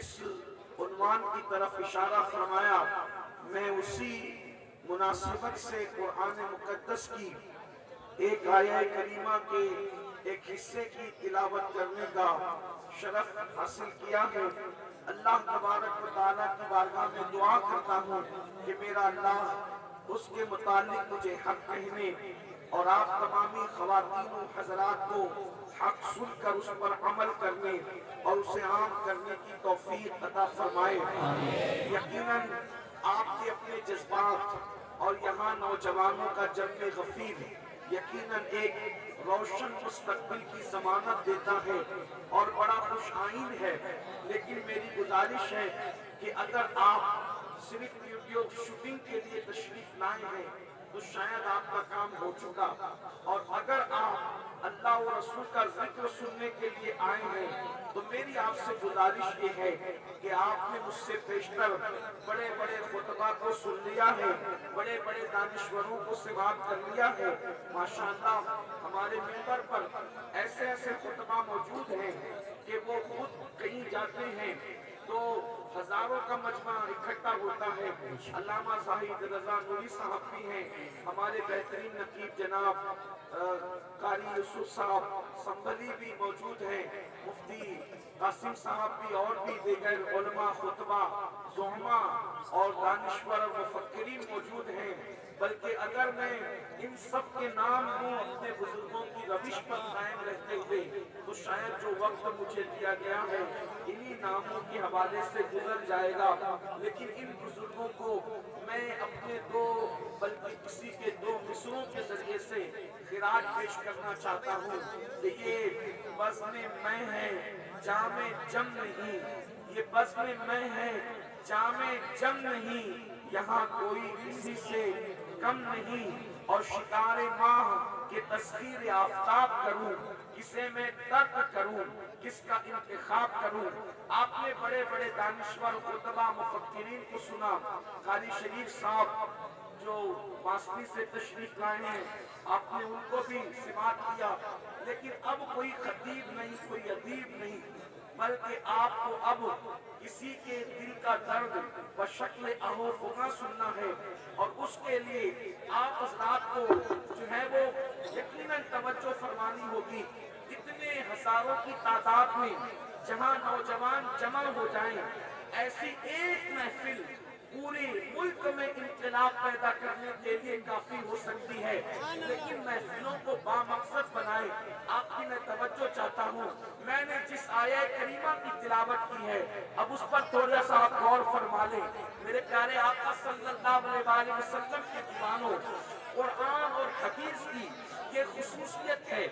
جس عنوان کی طرف اشارہ فرمایا، میں اسی مناسبت سے قرآن مقدس کی ایک آیہ کریمہ کے ایک حصے کی تلاوت کرنے کا شرف حاصل کیا ہے۔ اللہ تبارک و تعالیٰ کی بارگاہ میں دعا کرتا ہوں کہ میرا اللہ اس کے متعلق مجھے حق کہنے اور آپ تمامی خواتین و حضرات کو حق سن کر اس پر عمل کرنے اور اسے عام کرنے کی توفیق عطا فرمائے۔ یقیناً آپ کے اپنے جذبات اور یہاں نوجوانوں کا جمع غفیر یقیناً ایک روشن مستقبل کی ضمانت دیتا ہے اور بڑا خوش آئین ہے، لیکن میری گزارش ہے کہ اگر آپ صرف ویڈیو شوٹنگ کے لیے تشریف لائے ہیں تو شاید آپ کا کام ہو چکا، اور اگر آپ اللہ و رسول کا ذکر سننے کے لیے آئے ہیں تو میری آپ سے گزارش یہ ہے کہ آپ نے مجھ سے پیشتر بڑے بڑے خطبہ کو سن لیا ہے، بڑے بڑے دانشوروں کو سماعت کر لیا ہے۔ ماشاءاللہ ہمارے ممبر پر ایسے ایسے خطبہ موجود ہیں کہ وہ خود کہیں جاتے ہیں تو ہزاروں کا مجمع اکٹھا ہوتا ہے۔ علامہ زاہد رضا نوری صاحب بھی ہیں، ہمارے بہترین نقیب جناب قاری یوسف صاحب سنبھلی بھی موجود ہیں، مفتی قاسم صاحب بھی اور بھی دیگر علماء خطبہ زعما اور دانشور اور مفکرین موجود ہیں۔ بلکہ اگر میں ان سب کے نام ہوں اپنے بزرگوں کی روش پر قائم رہتے ہوئے تو شاید جو وقت مجھے دیا گیا ہے انہی ناموں کے حوالے سے گزر جائے گا، لیکن ان بزرگوں کو میں اپنے بلکہ کسی کے دو مصروں کے ذریعے سے خراج پیش کرنا چاہتا ہوں کہ یہ بزم میں ہے جام جم نہیں، یہ بزم میں ہے جام جم نہیں، یہاں کوئی کسی سے کم نہیں، اور شکار ماہ کے تسخیر آفتاب کروں، کسے میں ترک کروں، کس کا انتخاب کروں۔ آپ نے بڑے بڑے دانشور خطبہ مفکرین کو سنا، قاری شریف صاحب جو واسطی سے تشریف لائے ہیں آپ نے ان کو بھی سماعت کیا، لیکن اب کوئی خطیب نہیں، کوئی ادیب نہیں، بلکہ آپ کو اب کسی کے دل کا درد بشکل اہو فغاں سننا ہے، اور اس کے لیے آپ حضرات کو جو ہے وہ یقیناً توجہ فرمانی ہوگی۔ اتنے ہزاروں کی تعداد میں جہاں نوجوان جمع ہو جائیں، ایسی ایک محفل پورے ملک میں انقلاب پیدا کرنے کے لیے کافی ہو سکتی ہے، لیکن محفلوں کو بامقصد بنائے۔ آپ کی میں توجہ چاہتا ہوں، میں نے جس آیہ کریمہ کی تلاوت کی ہے اب اس پر تھوڑا سا آپ غور فرما لیں۔ میرے پیارے آقا صلی اللہ علیہ وسلم کے دیوانوں، قرآن اور حدیث کی یہ خصوصیت ہے،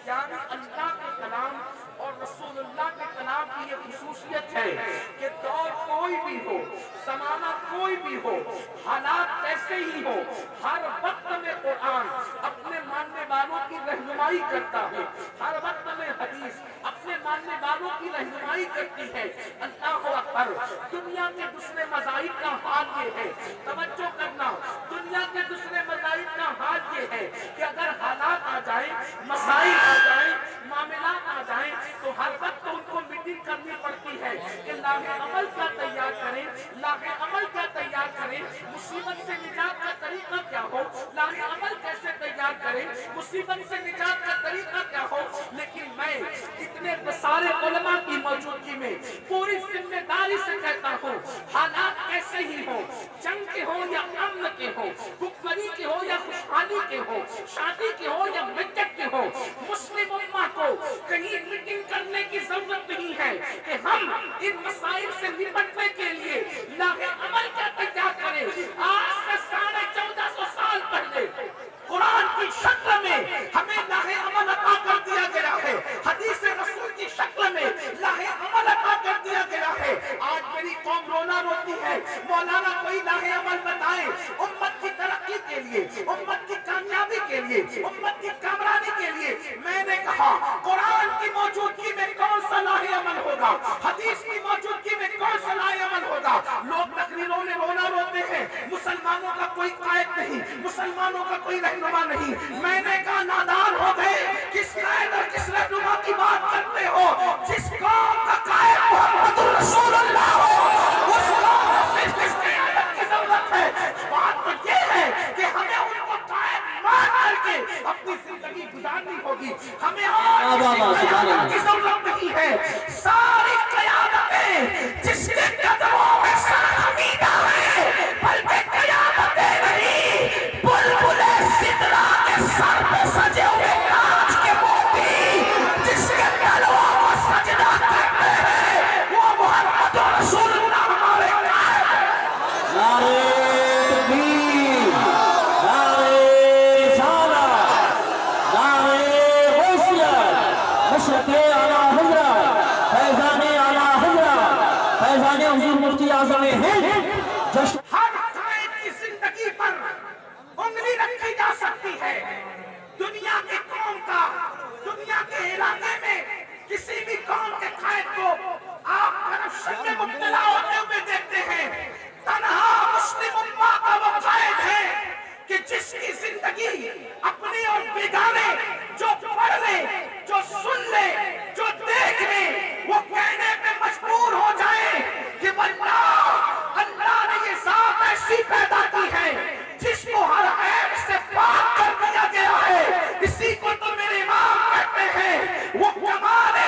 یعنی اللہ کے کلام اور رسول اللہ کے کلام کی یہ خصوصیت ہے کہ دور کوئی بھی ہو، زمانہ کوئی بھی ہو، حالات کیسے ہی ہو، ہر وقت میں قرآن اپنے ماننے والوں کی رہنمائی کرتا ہے، ہر وقت میں حدیث اپنے ماننے والوں کی رہنمائی کرتی ہے۔ اللہ اکبر! دنیا کے دوسرے مذاہب کا حال یہ ہے، توجہ کرنا، دنیا کے دوسرے مذاہب کا حال یہ ہے کہ اگر حالات آ جائیں، مسائل آ جائیں، معاملات آ جائیں تو ہر وقت ان کو میٹنگ کرنی پڑتی ہے کہ لاہ عمل کیا تیار کریں، لاہ عمل کیا تیار کریں، مصیبت سے نجات کا طریقہ کیا ہو، لاہ عمل کیسے تیار کریں، مصیبت سے نجات کا طریقہ کیا ہو۔ لیکن میں اتنے سارے علماء کی موجودگی میں پوری ذمہ داری سے کہتا ہوں، حالات کیسے ہی ہو، جنگ کے ہو یا امن کے ہو، بھوکمری کے ہو یا خوشحالی کے ہو، شادی کے ہو یا مدت کے ہو، مسلم امہ کو کہیں میٹنگ کرنے کی ضرورت نہیں ہے کہ ہم ان مسائل سے نپٹنے کے لیے لاہ عمل کیا تیار کریں۔ آج سے 1450 سال پہلے قرآن کی شکل میں ہمیں لاہ عمل عطا کر دیا گیا ہے، حدیث رسول کی شکل میں لاہ عمل عطا کر دیا گیا ہے۔ آج میری قوم رونا روتی ہے، مولانا کوئی لاہ عمل بتائیں امت کی ترقی کے لیے، امت کی کامیابی کے لیے، امت کی کامرانی کے لیے۔ میں نے کہا قرآن کی موجودگی میں کون سا لاہ عمل ہوگا، حدیث کی موجودگی میں کون سا لاہ عمل ہوگا۔ لوگ تقریروں میں رونا روتے ہیں، مسلمانوں کا کوئی قائد نہیں، مسلمانوں کا کوئی رہنما نہیں۔ میں نے کہا نادان ہو گئے، کس قائد اور کس رہنما کی بات کرتے ہو؟ جس قوم کا قائد محمد رسول اللہ ہوگی. ہمیں اور کسی قیادت کی ضرورت نہیں ہے. ساری قیادتیں جس کے قدموں میں سر خمیدہ ہے، بلکہ قیادتیں نہیں، بلبل سدرا کے سر پہ سجے ہوئے کاج کے موتی جس کے تلووں کو سجدہ کرتے ہیں، وہ محمد رسول اللہ ہمارے قائد. نعرہ تکبیر، نعرہ رسالت، نعرہ غوثیت، مشرق اعلیٰ حضرت فیضان اعلیٰ حضرت فیضان حضور مفتی اعظم ہند جشن. ہر قائد کی زندگی پر انگلی رکھی جا سکتی ہے. دنیا کی قوم کا، دنیا کے علاقے میں کسی بھی قوم کے قائد کو آپ کرپشن میں مبتلا ہوتے ہوئے دیکھتے ہیں. تنہا مسلم امہ کا وہ قائد ہے کہ جس کی زندگی اپنے اور بیگانے جو پڑھ لے، جو سن لے، جو دیکھ لے، وہ کہنے پہ مجبور ہو جائے کہ واللہ اللہ نے یہ ذات ایسی پیدا کی ہے جس کو ہر عیب سے پاک کر دیا گیا ہے. اسی کو تو میرے امام کہتے ہیں وہ کمال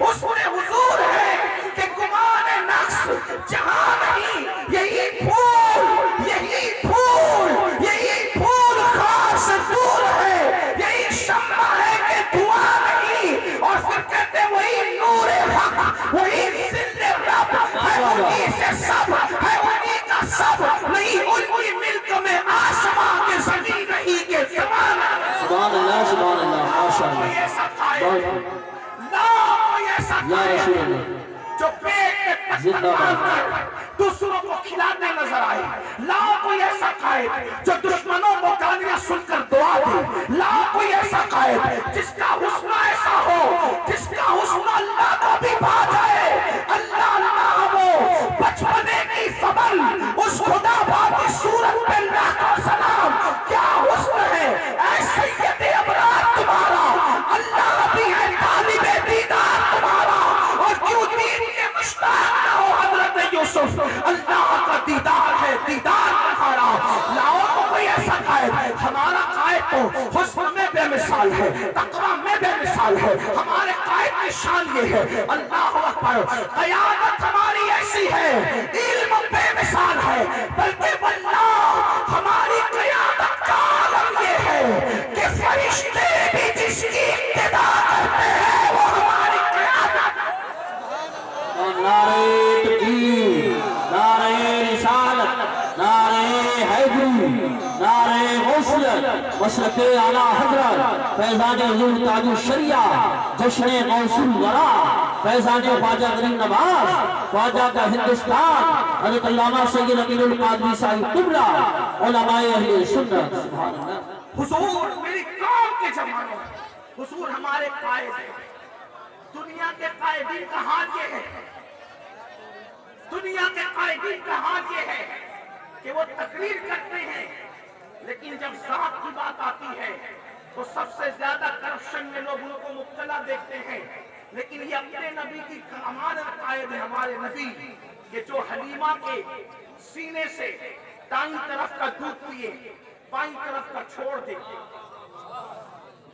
حسن حضور ہے کہ گمان نقص جہاں نہیں. یہی پھول، یہی پھول، یہی پھول خار سے دور ہے. یہی شمع ہے کہ دعا نہیں. اور پھر کہتے ہیں وہی نور حق، وہی ذل رب ہے، انہی سے سب ہے، انہی کا سب نہیں. ان کی ملک میں آسمان کے زمین نہیں کہ زمان. سبحان اللہ، سبحان اللہ، ماشاء اللہ. ایسا قائد لا کوئی ایسا یا قائد رسول اللہ، جو پیٹ میں پتھر زندہ مار باد. کر دوسروں کو کھلانے نظر آئے. لا کوئی ایسا قائد جو دشمنوں کو گالیاں سن کر دعا دے. لا کوئی ایسا قائد جس کا حسن ایسا ہو، جس کا حسن اللہ کو بھی پا جائے. اللہ اللہ وہ بچپنے کی فبل اس خدا باقی صورت پہ لاکھوں سلام. کیا حسن ہے اے سید ابرار تمہارا. اللہ بھی ہے طالب دیدار تمہارا. اور کیوں دین کے مشتاق نہ ہو حضرت یوسف. اللہ کا دیدار ہے، دیدار تمہارا. لاؤ تو کوئی ایسا قائد. ہمارا قائد تو حسن میں بے مثال ہے، تقوی میں بے مثال ہے. ہمارے قائد کی شان یہ ہے اللہ اکبر. قیادت ہماری ایسی ہے، علم بے مثال ہے. بلکہ واللہ ہماری قیادت کا عالم یہ ہے کہ فرشتے بھی جس کی ابتدا کرتے ہیں وہ ہماری قیادت. نعرہ تکبیر، نعرہ رسالت، نعرہ حیدری، نعرہ غوثیت، مشرق اعلیٰ حضرت فیضان حضور تاج الشریعہ جشن غوث الورا فیضان خواجہ غریب نواز خواجہ کا ہندوستان حضرت علامہ سید امین القادری صاحب قبلہ علماء اہل سنت. سبحان اللہ. حضور میری قوم کے زمانے میں حضور ہمارے قائد ہیں. دنیا کے قائدین کا حال یہ ہے، دنیا کے قائدین کا حال یہ ہے کہ وہ تقریر کرتے ہیں، لیکن جب ذات کی بات آتی ہے تو سب سے زیادہ کرپشن میں لوگوں کو مبتلا دیکھتے ہیں. لیکن یہ اپنے نبی کی امانت قائد ہے. ہمارے نبی کہ جو حلیمہ کے سینے سے دائیں طرف کا دودھ پیے، بائیں طرف کا چھوڑ دے.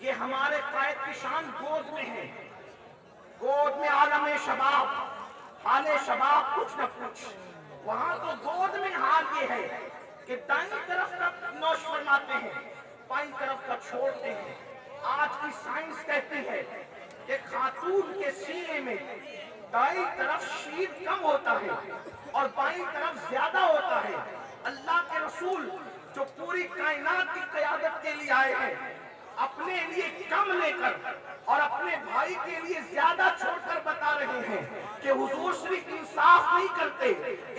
یہ ہمارے قائد کی شان گود میں ہے. گود میں عالم شباب، حال شباب کچھ نہ کچھ. وہاں تو گود میں حال یہ ہے کہ دائیں طرف کا نوش فرماتے ہیں، بائیں طرف کا چھوڑتے ہیں. آج کی سائنس کہتی ہے کہ خاتون کے سینے میں دائیں طرف شیر کم ہوتا ہے اور بائیں طرف زیادہ ہوتا ہے. اللہ کے رسول جو پوری کائنات کی قیادت کے لیے آئے ہیں، اپنے لیے کم لے کر اور اپنے بھائی کے لیے زیادہ چھوڑ کر بتا رہے ہیں کہ حضور صرف انصاف نہیں کرتے،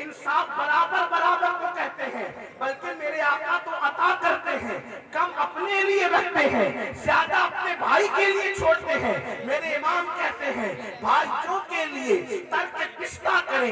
انصاف برابر برابر کو کہتے ہیں، بلکہ میرے آقا تو عطا کرتے ہیں، کم اپنے لیے رکھتے ہیں، زیادہ اپنے بھائی کے لیے چھوڑتے ہیں. میرے امام کہتے ہیں بھائیوں کے لیے ترک پستہ کریں،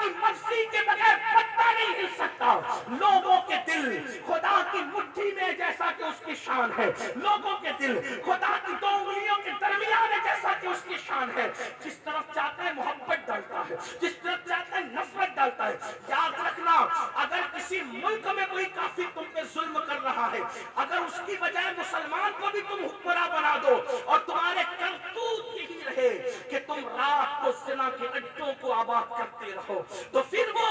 کی مرضی کے بغیر پتہ نہیں ہل سکتا. لوگوں کے دل خدا کی مٹھی میں جیسا کہ اس کی شان ہے. لوگوں کے دل خدا کی دو انگلیوں کے درمیان ہے جیسا کہ اس کی شان ہے. جس طرف چاہتا ہے محبت ڈالتا ہے, جس طرف چاہتا ہے نفرت ڈالتا ہے. یاد رکھنا, اگر کسی ملک میں کوئی کافر تم پہ ظلم کر رہا ہے, اگر اس کی بجائے مسلمان کو بھی تم حکمراں بنا دو اور تمہارے کرتوت یہی رہے کہ تم رات کو زنا کے اڈوں کو آباد کرتے رہو, تو پھر وہ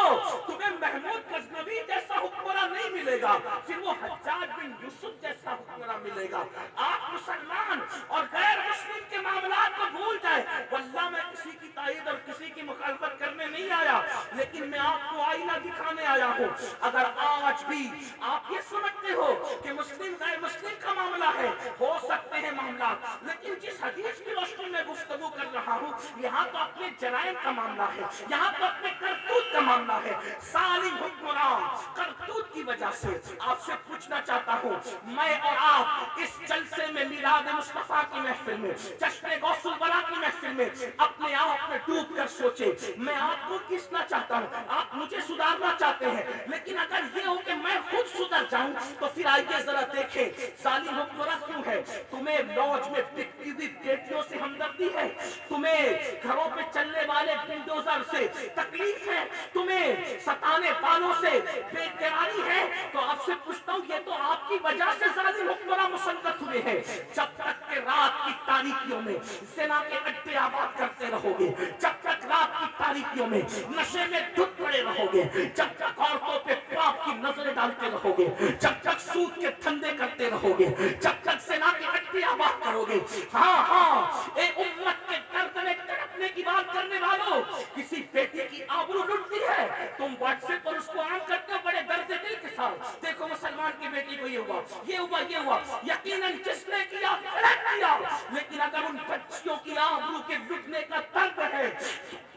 تمہیں محمود غزنوی جیسا حکمراں نہیں ملے گا, پھر وہ حجاج بن یوسف جیسا حکمراں ملے گا. آپ مسلمان اور غیر مسلم کے معاملات کو بھول جائے. واللہ میں کسی کی تائید اور کسی کی مخالفت کرنے نہیں آیا, لیکن میں آپ کو آئینہ دکھانے آیا ہوں. اگر آج بھی آپ یہ سمجھتے ہو کہ مسلم غیر مسلم کا معاملہ ہے, ہو سکتے ہیں معاملات, لیکن جس حدیث کی روشنی میں گفتگو کر رہا ہوں, یہاں تو اپنے جرائم کا معاملہ ہے, یہاں تو اپنے کرتوت کا معاملہ ہے. ظالم حکمران کرتوت کی وجہ سے آپ سے پوچھنا چاہتا ہوں, میں اور آپ اس جلسے میں میلاد مصطفیٰ کی محفل میں, جشن غوث الورا کی محفل میں اپنے آپ میں ڈوب کر سوچے, میں آپ کو کسنا چاہتا ہوں. آپ مجھے سدھارنا چاہتے ہیں, لیکن اگر یہ ہو کہ میں خود سدھر جاؤں تو پھر آئیے ذرا دیکھیں ظالم حکمراں کیوں ہے. تمہیں لوج میں بکتی ہوئی بیٹیوں سے ہمدردی ہے, تمہیں گھروں پہ چلنے والے بلڈوزر سے تکلیف ہے, تمہیں ستانے والوں سے بے قراری ہے, تو آپ سے پوچھتا ہوں یہ تو آپ کی وجہ سے ظالم حکمراں مسلط ہوئے ہیں. جب تک کہ رات کی تاریکیوں میں زنا کے اڈے آباد کرتے رہو گے, جب تک رات کی تاریکیوں میں نشے میں دھت پڑے رہو گے, جب تک عورتوں پہ پاپ کی نظریں ڈالتے رہو گے, جب تک سود کے دھندے کرتے رہو گے, جب تک زنا کے اڈے آباد کرو گے. ہاں اے امت کے درد میں تڑپنے کی بات کرنے والوں, کسی بیٹی کی آبرو لٹتی ہے, تم واٹس ایپ پر اس کو عام کرتے ہو بڑے درد دل کے ساتھ. دیکھو مسلمان کی بیٹی کو یہ ہوا, یہ ہوا, یہ ہوا, یقیناً جس نے کیا غلط کیا, لیکن اگر ان بچیوں کی آبرو کے لٹنے کا درد ہے,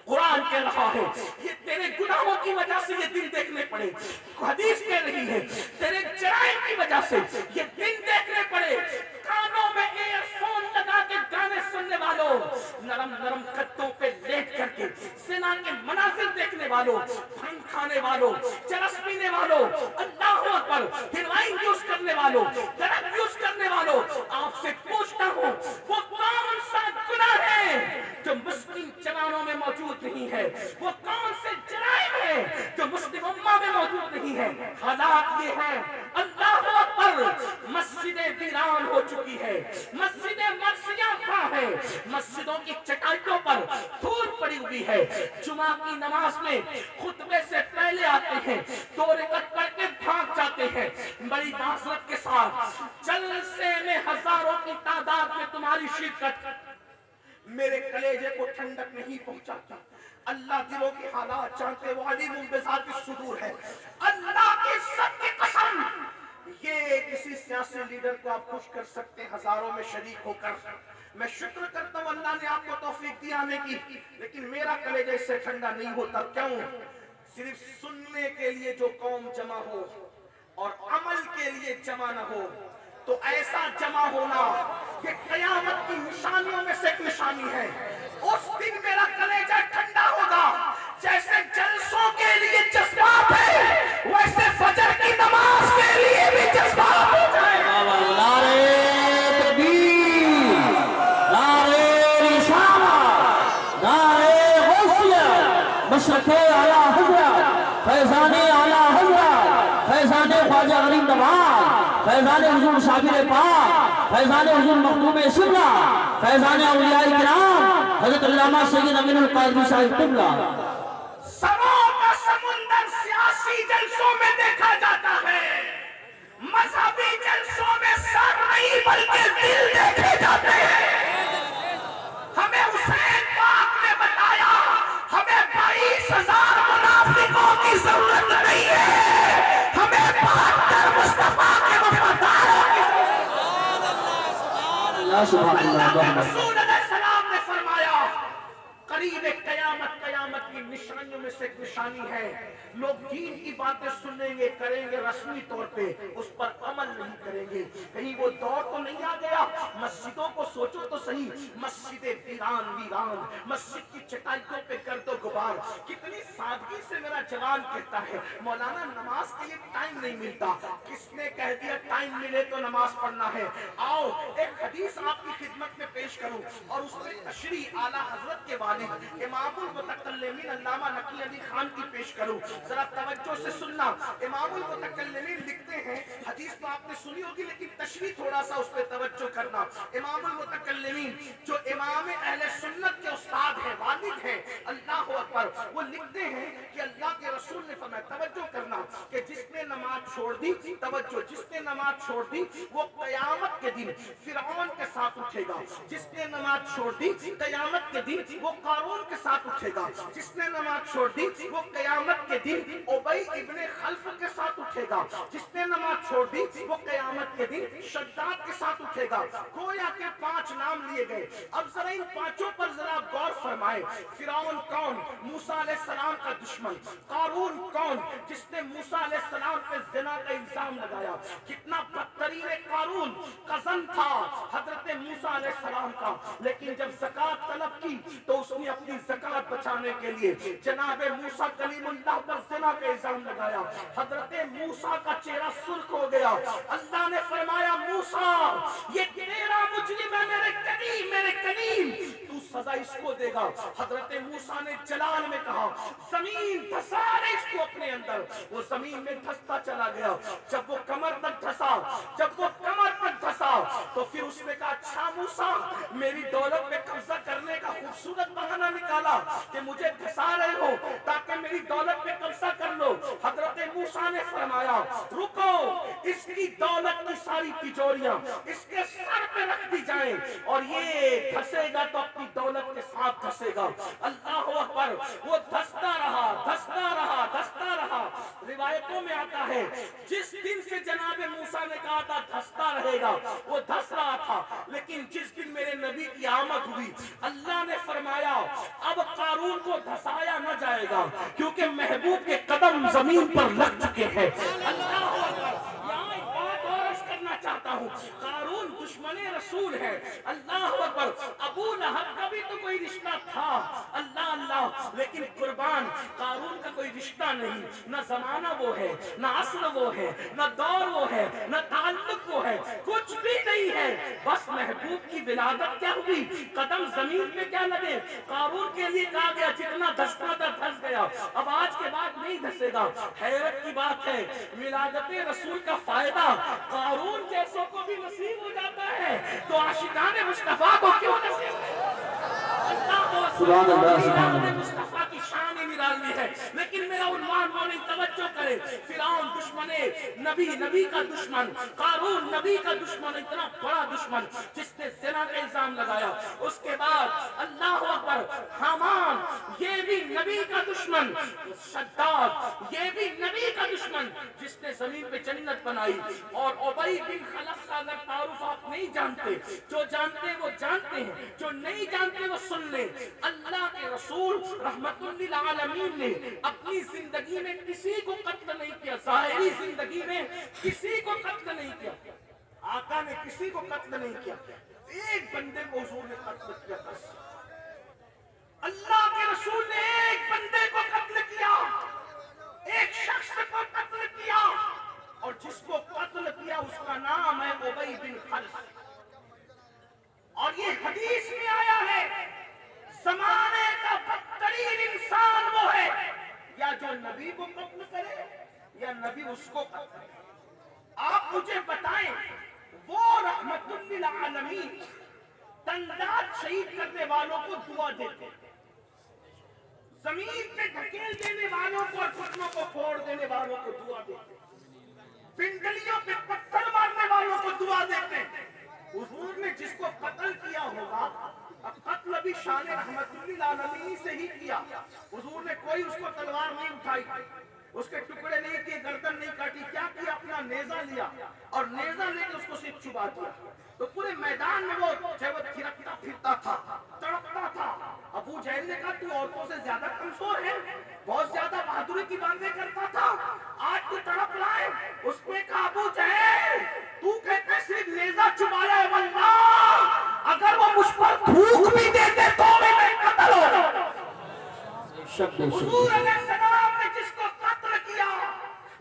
قرآن کہہ رہا ہے یہ تیرے گناہوں کی وجہ سے یہ دن دیکھنے پڑے. حدیث کہہ رہی ہے تیرے جرائم کی وجہ سے یہ دن دیکھنے پڑے. کانوں میں ایئر فون لگا کے گانے سننے والوں, نرم نرم گدوں پہ لیٹ کر کے زنا کے مناظر دیکھنے والوں, بھنگ کھانے والوں, چرس پینے والوں, اللہ اکبر, ہیروئن یوز کرنے والوں, ڈرگ یوز کرنے والوں, آپ سے پوچھتا ہوں وہ کون سا گناہ ہے جو مسلم جوانوں میں موجود نہیں ہے, وہ کون سے جرائم ہیں جو مسلم امہ میں موجود نہیں ہے. حالات یہ ہیں, اللہ اکبر, مسجدیں ویران ہو چکی ہے, مسجدیں مرثیہ خواہ ہے, مسجدوں کی چٹائیوں پر دھول پڑی ہوئی ہے. جمعہ کی نماز میں خطبے سے پہلے آتے ہیں, 2 رکعت پڑھ کے بھاگ جاتے ہیں. بڑی معذرت کے ساتھ جلسے میں ہزاروں کی تعداد میں تمہاری شرکت میرے کلیجے کو ٹھنڈک نہیں پہنچاتا. اللہ دلوں کی حالات جانتے, وہ علیم بذات الصدور ہے. اللہ کی عزت کی قسم, یہ کسی سیاسی لیڈر کو آپ خوش کر سکتے ہیں ہزاروں میں شریک ہو کر. میں شکر کرتا ہوں اللہ نے آپ کو توفیق دی آنے کی, لیکن میرا کلیجہ اس سے ٹھنڈا نہیں ہوتا. کیوں؟ صرف سننے کے لیے جو قوم جمع ہو اور عمل کے لیے جمع نہ ہو, تو ایسا جمع ہونا یہ قیامت کی نشانیوں میں سے ایک نشانی ہے. اس دن میرا کلیجہ ٹھنڈا ہوگا. جیسے جلسوں کے لیے جذبات ہے, ویسے فجر کی نماز کے لیے بھی جذبات ہو جائے. نعرہ تکبیر, نعرہ رسالت, نعرہ غوثیت, مشرق اعلیٰ حضرت, فیضان اعلیٰ حضرت, فیضان خواجہ غریب نواز, فیضان حضور صابر پاک, فیضان حضور مخدوم شبلہ, فیضان اولیاء کرام حضرت علامہ سید امین القادری صاحب قبلہ. سروں کا سمندر سیاسی جلسوں میں دیکھا جاتا ہے, مذہبی جلسوں میں سر نہیں بلکہ دل دیکھے جاتے ہیں. ہمیں حسین پاک نے بتایا ہمیں 22,000 منافقوں کی ضرورت نہیں ہے, ہمیں 72 مصطفیٰ کے وفاداروں کی ضرورت ہے. اللہ سبحان اللہ. رسول علیہ السلام نے فرمایا قریب قیامت، قیامت کی نشانیوں میں سے ایک نشانی ہے، لوگ دین کی باتیں سنیں گے، کریں گے رسمی طور پہ، اس پر عمل نہیں کریں گے۔ کہیں وہ دور تو نہیں آ گیا؟ مسجدوں کو سوچو تو صحیح، مسجدیں ویران ویران، مسجد کی چٹائیوں پہ گرد و غبار۔ کتنی سادگی سے میرا جوان کہتا ہے مولانا نماز کے لیے ٹائم نہیں ملتا۔ کس نے کہہ دیا ٹائم ملے تو نماز پڑھنا ہے؟ آؤ ایک حدیث آپ کی خدمت میں پیش کروں اور اس میں تشریح اعلیٰ حضرت کے والد امام المتکلمین علامہ نقی علی خان کی پیش کروں، ذرا توجہ سے سننا۔ امام المتکلمین لکھتے ہیں، حدیث تو آپ نے سنی ہوگی لیکن تشریح تھوڑا سا اس پہ توجہ کرنا۔ امام المتکلمین جو امام اہل سنت کے استاد ہیں، والد ہیں، اللہ اکبر، وہ لکھتے ہیں کہ اللہ کے رسول نے فرمایا، توجہ کرنا، کہ جس نے نماز چھوڑ دی، توجہ، جس نے نماز چھوڑ دی وہ قیامت کے دن فرعون کے ساتھ اٹھے گا۔ جس نے نماز چھوڑ دی قیامت کے دن وہ قارون کے ساتھ اٹھے گا۔ جس نے نماز چھوڑ دی وہ قیامت کے دن ابی ابن خلف کے ساتھ اٹھے گا۔ جس نے نماز چھوڑ دی وہ قیامت کے دن شداد کے ساتھ اٹھے گا۔ گویا کے 5 نام لیے گئے۔ اب ذرا ان 5 پر ذرا غور فرمائے۔ فرعون کون؟ موسیٰ علیہ السلام کا دشمن۔ قارون کون؟ جس نے موسیٰ علیہ السلام پہ زنا کا الزام لگایا۔ کتنا بدترین قارون، کزن تھا حضرت موسیٰ علیہ السلام کا، لیکن جب زکوٰۃ طلب کی تو اس نے اپنی زکوٰۃ بچانے کے لیے جناب موسیٰ کلیم اللہ پر زنا کا الزام لگایا۔ حضرت موسیٰ کا چہرہ سرخ ہو گیا۔ اللہ نے فرمایا موسیٰ یہ تیرا مجرم ہے، میرے کریم تو سزا اس کو دے گا۔ حضرت موسیٰ نے جلال میں کہا زمین دھسا دے اس کو اپنے اندر۔ وہ زمین میں دھستا چلا گیا۔ جب وہ کمر تک دھسا تو پھر اس نے کہا اچھا موسیٰ میری دولت پہ قبضہ کرنے کا خوبصورت بہانہ نکالا کہ مجھے دھسا رہے ہو تاکہ میری دولت پہ قبضہ کر لو۔ حضرت موسیٰ نے فرمایا رکو، اس کی دولت کی ساری تجوریاں اس کے سر پہ رکھ دی جائیں اور یہ دھسے گا تو اپنی دولت کے ساتھ دھسے گا۔ اللہ اکبر، وہ دھستا رہا۔ روایتوں میں آتا ہے جس دن سے جناب موسیٰ نے کہا تھا دھستا رہے گا وہ دھس رہا تھا، لیکن جس دن میرے نبی کی آمد ہوئی اللہ نے فرمایا اب قارون کو دھسایا نہ جائے گا کیونکہ محبوب کے قدم زمین پر لگ چکے ہیں۔ اللہ اکبر، یہاں ایک بات اور عرض کرنا چاہتا ہوں، قارون دشمن رسول ہے۔ اللہ اکبر، ابو لہب کا بھی تو کوئی رشتہ تھا، اللہ، لیکن قربان قارون کا کوئی رشتہ نہیں، نہ زمانہ وہ ہے، نہ اصل وہ ہے، نہ دور وہ ہے، نہ تعلق وہ ہے، کچھ بھی نہیں ہے۔ بس محبوب کی ولادت کیا ہوئی، قدم زمین پہ کیا لگے۔ قارون کے لیے کہا گیا جتنا دھسنا تھا دھس گیا، اب آج کے بعد نہیں دھسے گا۔ حیرت کی بات ہے ولادت رسول کا فائدہ قارون جیسوں کو بھی نصیب ہو جاتا ہے تو عاشقان مصطفیٰ کو کیوں نصیب ہے؟ سبحان اللہ، مصطفیٰ کی شان ہی نرالی ہے۔ لیکن میرا عنوان وہ نہیں، توجہ کرے، فرعون دشمن نبی کا دشمن، قارون نبی کا دشمن، اتنا بڑا دشمن جس نے زنا کا الزام لگایا۔ اس کے بعد اللہ اکبر، حامان یہ بھی نبی کا دشمن، شداد یہ بھی نبی کا دشمن جس نے زمین پہ جنت بنائی۔ اور ابی بن خلف کا اگر تعارف آپ نہیں جانتے، جو جانتے وہ جانتے ہیں، جو نہیں جانتے وہ سن لیں۔ اللہ کے رسول رحمت للعالمین نے اپنی زندگی میں کسی کو قتل نہیں کیا، ظاہری زندگی میں کسی کو قتل نہیں کیا، آقا نے کسی کو قتل نہیں کیا، ایک بندے کو حضور نے قتل کیا بس۔ اللہ کے رسول نے ایک بندے کو قتل کیا، ایک شخص کو قتل کیا، اور جس کو قتل کیا اس کا نام ہے ابی بن خلف۔ اور یہ حدیث میں آیا ہے زمانے کا بدترین انسان وہ ہے یا جو نبی کو قتل کرے یا نبی اس کو قتل کرے۔ آپ مجھے بتائیں وہ رحمت للعالمین تندات شہید کرنے والوں کو دعا دیتے، زمین پہ دھکیل دینے والوں کو اور گھٹنوں کو پھوڑ دینے والوں کو دعا دیتے، پنڈلیوں پہ پتھر مارنے والوں کو دعا دیتے۔ حضور نے جس کو قتل کیا ہوگا، اب قتل بھی شان رحمت للعالمین سے ہی کیا، حضور نے کوئی اس کو تلوار نہیں اٹھائی، اس کے ٹکڑے نہیں کیے، گردن نہیں کاٹی، کیا کیا، اپنا نیزہ لیا اور نیزہ لے کے اس کو صرف چھپا دیا۔ تو پورے میدان میں وہ تھرکتا پھرتا تھا، تڑپتا تھا۔ ابو جہل نے کہا تو عورتوں سے زیادہ کمزور ہے، بہت زیادہ بہادری کی باتیں کرتا تھا، آج تو تڑپ رہا ہے۔ اس نے کہا ابو جہل تو کہتے صرف نیزہ چبایا ہے، واللہ اگر وہ مجھ پر تھوک بھی دیتے تو بھی میں قتل ہو۔ حضور علیہ السلام نے جس کو قتل کیا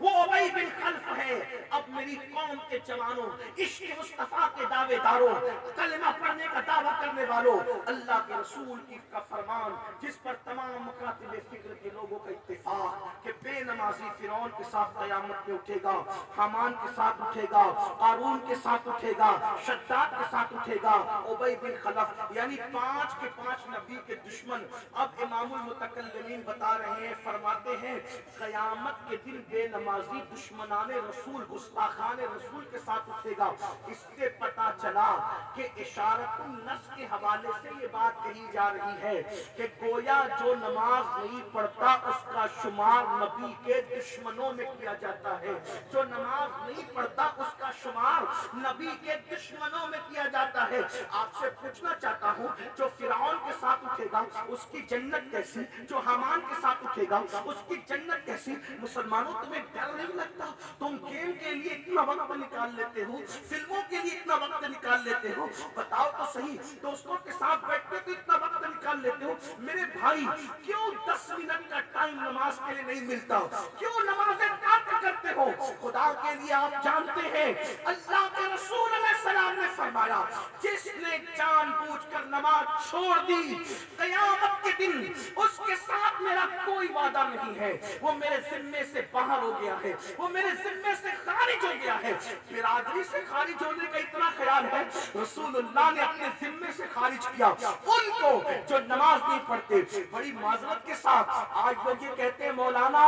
وہ ابی بن خلف ہے۔ اب میری قوم کے جوانوں، عشق مصطفیٰ کے دعوے داروں، کلمہ پڑھنے کا دعویٰ کرنے والوں، اللہ کے رسول کی کا فرمان جس پر تمام مکاتب فکر کے لوگوں کا اتفاق کہ بے نمازی فرعون کے ساتھ قیامت میں اٹھے گا، حامان کے ساتھ اٹھے گا، قارون کے ساتھ اٹھے گا، شداد کے ساتھ اٹھے گا، ابی بن خلف، یعنی 5 کے 5 نبی کے دشمن۔ اب امام المتکلمین بتا رہے ہیں، فرماتے ہیں قیامت کے دن بے نمازی دشمنان رسول، گستاخان رسول کے ساتھ اٹھے گا۔ اس سے پتا چلا کہ اشارت النص کے حوالے سے یہ بات کہی جا رہی ہے کہ گویا جو نماز نہیں پڑھتا اس کا شمار نبی کے دشمنوں میں کیا جاتا ہے، جو نماز نہیں پڑھتا اس کا شمار نبی کے دشمنوں میں کیا جاتا ہے۔ آپ سے پوچھنا چاہتا ہوں جو فرعون کے ساتھ اٹھے گا اس کی جنت کیسی، جو حامان کے ساتھ اٹھے گا اس کی جنت کیسی؟ مسلمانوں تمہیں ڈر نہیں لگتا؟ تم گیم کے لیے اتنا وقت نکال لیتے ہو، فلموں کے لیے اتنا وقت نکال لیتے ہو، بتاؤ تو صحیح، دوستوں کے ساتھ بیٹھتے تو اتنا وقت نکال لیتے ہو۔ میرے بھائی کیوں 10 منٹ کا ٹائم نماز کے لیے نہیں ملتا؟ کیوں نمازیں قطع کرتے ہو؟ خدا کے لیے آپ جانتے ہیں اللہ کے رسول علیہ السلام نے فرمایا جس نے جان بوجھ کر نماز چھوڑ دی قیامت کے دن اس کے ساتھ میرا کوئی وعدہ نہیں ہے، وہ میرے ذمے سے باہر ہو گیا ہے، وہ میرے ذمے سے خارج ہو گیا ہے۔ برادری سے خارج ہونے کا اتنا خیال ہے، رسول اللہ نے اپنے ذمے سے خارج کیا ان کو جو نماز نہیں پڑھتے۔ بڑی معذرت کے ساتھ آج لوگ یہ کہتے ہیں مولانا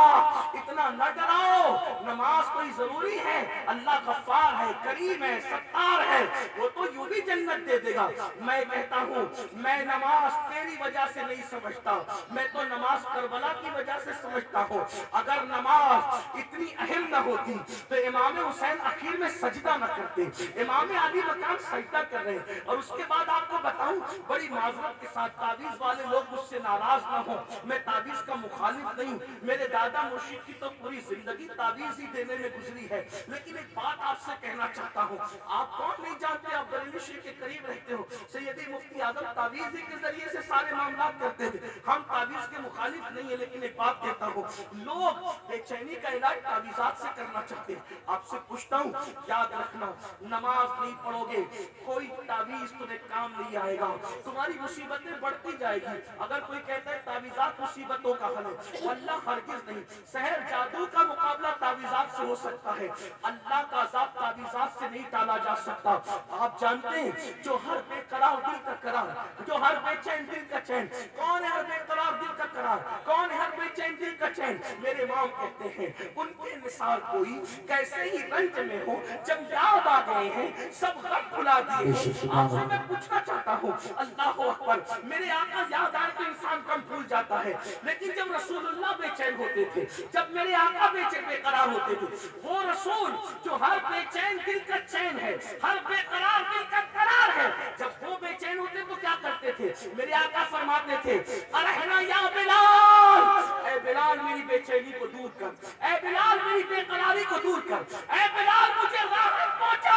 اتنا نہ ڈراؤ، نماز کوئی ضروری ہے، اللہ غفار ہے، کریم ہے، ستار ہے، وہ تو یوں بھی جنت دے دے گا۔ میں کہتا ہوں میں نماز تیری وجہ سے نہیں سمجھتا، میں تو نماز کربلا کی وجہ سے سمجھتا ہوں۔ اگر نماز اتنی اہم نہ ہوتی تو امام حسین اخیر میں سجدہ نہ کرتے، امام علی مقام سجدہ کر رہے ہیں۔ اور اس کے بعد آپ کو بتاؤں بڑی معذرت کے ساتھ تعویذ والے لوگ مجھ سے ناراض نہ ہوں، میں تعویذ کا مخالف نہیں ہوں، میرے دادا مرشد کی تو پوری زندگی تعویذ ہی دینے میں گزری ہے، لیکن ایک بات آپ سے کہنا چاہتا ہوں، آپ کون نہیں جانتے، آپ بریلوی شریف کے قریب رہتے ہو، سیدی مفتی اعظم تعویذ کے ذریعے سے سارے معاملات کرتے تھے، ہم تعویذ کے مخالف نہیں ہیں، لیکن ایک بات کہتا ہوں لوگ بے چینی کا علاج تعویذات سے کرنا چاہتے ہیں۔ آپ سے پوچھتا ہوں یاد رکھنا نماز نہیں پڑھو گے کوئی تعویذ تمہیں کام نہیں آئے گا، تمہاری مصیبتیں بڑھتی جائے گی۔ اگر کوئی کہتا ہے تعویذات مصیبتوں کا حل ہے، واللہ ہرگز نہیں، سحر جادو کا مقابلہ تعویذات سے ہو سکتا ہے، اللہ کا عذاب تعویذات سے نہیں ٹالا جا سکتا۔ آپ جانتے ہیں جو ہر بے قرار دل کا قرار، جو ہر بے چین دل کا چین، کون ہے ہر بے قرار دل کا قرار، کون ہے ہر بے چین دل کا چین؟ میرے امام کہتے ہیں ان کے مثال کوئی کیسے ہی رنج میں ہو، جب یاد آ گئے ہیں سب غم بھلا دیے ہیں۔ آپ سے میں پوچھنا چاہتا ہوں اللہ اکبر، میرے آقا یاد آئے تو انسان کم بھول جاتا ہے، لیکن جب رسول اللہ بے چین ہوتے تھے، جب میرے آقا بے چین بے قرار ہوتے تھے، وہ رسول جو ہر بے چین دل کا چین ہے، ہر بے قرار دل کا قرار ہے، جب وہ بے چین ہوتے تو کیا کرتے تھے؟ میرے آقا فرماتے تھے ارحنا یا بلال، اے بلال میری بے چینی کو دور کر، اے بلال میری بے قراری کو دور کر، اے بلال مجھے راحت پہنچا۔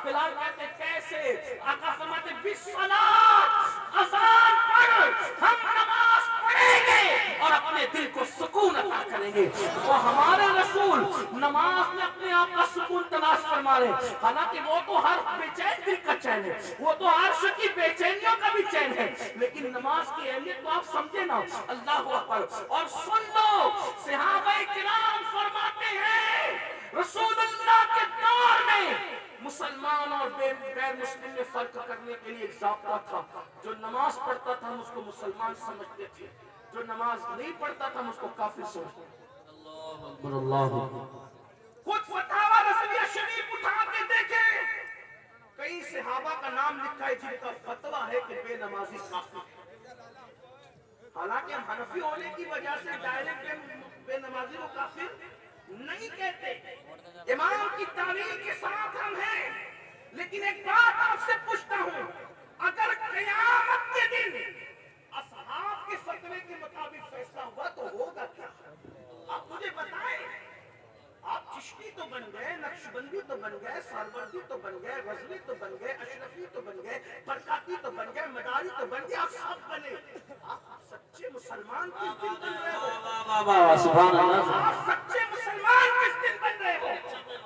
بلال کہتے کیسے؟ آقا فرماتے بالصلاۃ، اذان پڑھ، ہم نماز پڑھیں گے اور اپنے دل کو سکون عطا کریں گے۔ وہ ہمارے رسول نماز میں اپنے آپ کا سکون تلاش فرما رہے، حالانکہ وہ تو ہر بے چین دل کا چین ہے، وہ تو عرش کی بے چینیوں کا بھی چین ہے، لیکن نماز کی اہمیت تو آپ سمجھے نا۔ اللہ اکبر۔ اور سن لو صحابہ کرام فرماتے ہیں رسول اللہ کے دور میں مسلمان اور غیر مسلم میں فرق کرنے کے لیے ایک ضابطہ تھا، جو نماز پڑھتا تھا ہم اس کو مسلمان سمجھتے تھے، جو نماز نہیں پڑھتا تھا ہم اس کو کافر سمجھتے تھے۔ اللہ خود فتاوی رضویہ شریف اٹھا کے دیکھیں، کئی صحابہ کا نام لکھا ہے جن کا فتویٰ ہے کہ بے نمازی کافر ہے۔ حالانکہ ہم حنفی ہونے کی وجہ سے ڈائریکٹ بے نمازی کو کافر نہیں کہتے، امام کی تعلیم کے ساتھ ہم ہیں، لیکن ایک بات آپ سے پوچھتا ہوں، اگر قیامت کے دن اصحاب کے فتوے کے مطابق فیصلہ ہوا تو ہوگا کیا؟ آپ مجھے بتائیں۔ آپ چشتی تو بن گئے، نقشبندی تو بن گئے، سالوردی تو بن گئے، غزلی تو بن گئے، اشرفی تو بن گئے، برکاتی تو بن گئے، مداری تو بن گئے، آپ سب بنے۔ آپ سچے مسلمان کس دن بن رہے ہو؟ سبحان اللہ۔ آپ سچے مسلمان کس دن بن رہے ہو؟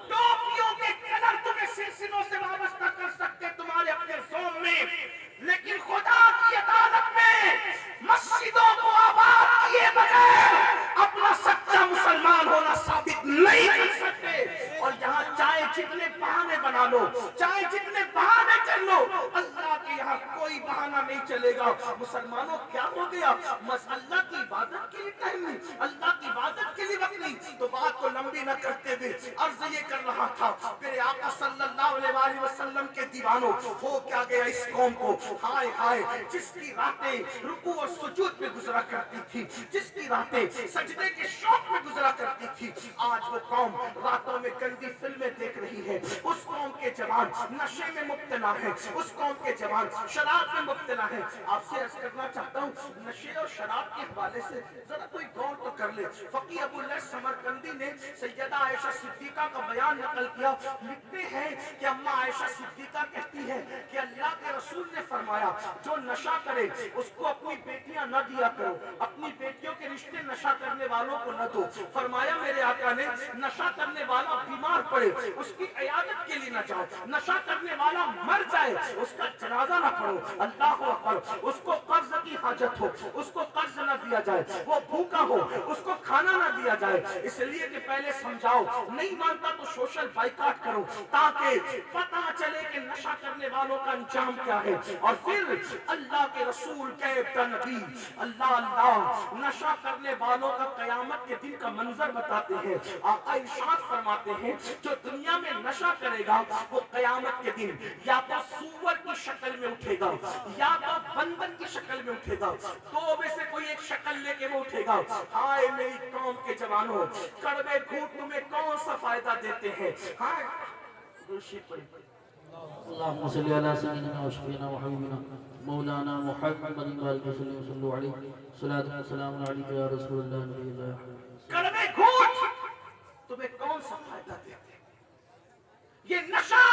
ٹوپیوں کے کلر تمہیں سلسلوں سے وابستہ کر سکتے تمہارے اپنے زوم میں، لیکن خدا کی عدالت میں مسجدوں کو آباد کیے بغیر اپنا سچا مسلمان ہونا ثابت نہیں کر سکتے۔ اور یہاں چاہے جتنے بہانے بنا لو، چاہے جتنے بہانے کر لو، اللہ کے یہاں کوئی بہانہ نہیں چلے گا۔ مسلمانوں کیا ہو گیا؟ اللہ کی عبادت کے لیے ٹائم نہیں، اللہ کی عبادت کے لیے وقت نہیں۔ تو بات کو لمبی نہ کرتے ہوئے عرض یہ کر رہا تھا، میرے آقا صلی اللہ علیہ وسلم کے دیوانوں، ہو کیا گیا اس قوم کو؟ ہائے ہائے، جس کی راتیں رکوع اور سجود میں گزرا کرتی تھی، جس کی راتیں سجدے کے شوق میں گزرا کرتی تھی، آج وہ قوم راتوں میں گندی فلمیں دیکھ رہی ہے۔ اس قوم کے جوان نشے میں مبتلا ہے، اس قوم کے جوان شراب میں مبتلا ہے۔ آپ سے عرض کرنا چاہتا ہوں، نشے اور شراب کے حوالے سے ذرا کوئی غور تو کر لے۔ فقیہ ابو اللیث سمرقندی نے سیدہ عائشہ صدیقہ کا بیان نقل کیا، لکھتے ہیں کہ اماں عائشہ صدیقہ کہتی ہے کہ اللہ کے رسول نے فرمایا، جو نشہ کرے اس کو اپنی بیٹیاں نہ دیا کرو، اپنی بیٹیوں کے رشتے نشہ کرنے والوں کو نہ دو۔ فرمایا میرے آقا نے، نشہ کرنے والا بیمار پڑے اس کی عیادت کے لیے نہ جاؤ، نشہ کرنے والا مر جائے اس کا جنازہ نہ پڑھو۔ اللہ اکبر، اس کو قرض کی حاجت ہو اس کو قرض نہ دیا جائے، وہ بھوکا ہو اس کو کھانا نہ دیا جائے، اس لیے کہ پہلے سمجھاؤ، نہیں مانتا تو سوشل بائیکاٹ کرو تاکہ پتہ چلے کہ نشہ کرنے والوں کا انجام کیا ہے۔ اور پھر اللہ کے رسول کہتا نبی اللہ نشہ کرنے والوں کا قیامت کے دن کا منظر بتاتے ہیں۔ آقا ارشاد فرماتے ہیں، جو دنیا میں نشہ کرے گا وہ قیامت کے دن یا تو سور کی شکل میں اٹھے گا یا تو بندر کی شکل میں اٹھے گا، دو میں سے کوئی ایک شکل لے کے وہ اٹھے گا۔ ہائے میری قوم کے جوانوں، کڑوے گھونٹ تمہیں کون سا فائدہ دیتے ہیں؟ ہائے اللهم صل على سيدنا وشفينا وحبيبنا مولانا محمد وعلى اله وصحبه عليه صلاة والسلام عليك يا رسول الله نبي الله۔ کڑوے گھونٹ تمہیں کون سا فائدہ دیتے ہیں؟ یہ نشہ